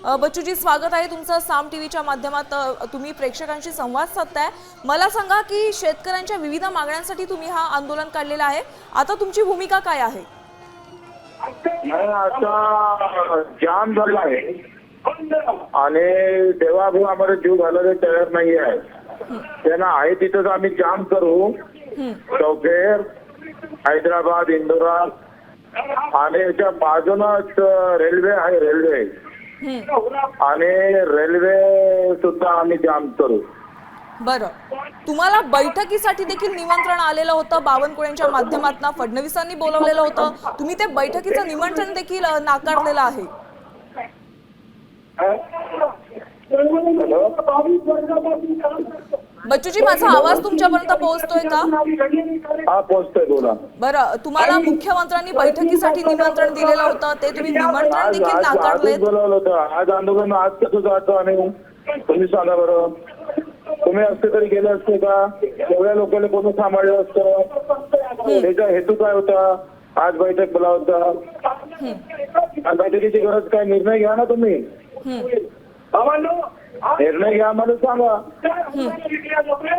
बच्चूजी, स्वागत आहे तुमचं साम टीव्हीच्या माध्यमात. तुम्ही प्रेक्षकांशी संवाद साधताय. मला सांगा की शेतकऱ्यांच्या विविध मागण्यांसाठी तुम्ही हा आंदोलन काढलेला आहे. आता तुमची भूमिका काय आहे? आता जाम झाला आहे आणि तेव्हा आम्हाला जीव घालायला तयार नाही आहे. त्यांना आहे तिथंच आम्ही जाम करू. चौफेर, हैदराबाद, इंदोरा आणि याच्या बाजूनच रेल्वे आहे. रेल्वे आणि रेल्वे सुद्धा आम्ही जाम करू. बरं, तुम्हाला बैठकीसाठी देखील निमंत्रण आलेलं होतं. बावनकुळेंच्या माध्यमातून फडणवीसांनी बोलवलेलं होतं. तुम्ही ते बैठकीचं निमंत्रण देखील नाकारलेलं आहे. बच्चूजी, माझा आवाज तुमच्यापर्यंत पोहोचतोय का? हा, पोहोचतोय. बोला. बरं, तुम्हाला मुख्यमंत्र्यांनी बैठकीसाठी निमंत्रण दिलेलं होतं, ते तुम्ही निमंत्रण देखील नाकारले. बोलावलं होतं. आज आंदोलन आज कसं जातो आणि तुम्ही सांगा बरं. तुम्ही असते तरी गेले असते का? एवढ्या लोकांना कोण सांभाळलं असतं? त्याचा हेतू काय होता? आज बैठक बोलावता. बैठकीची गरज काय? निर्णय घ्या ना तुम्ही. निर्णय घ्या, मला सांगा.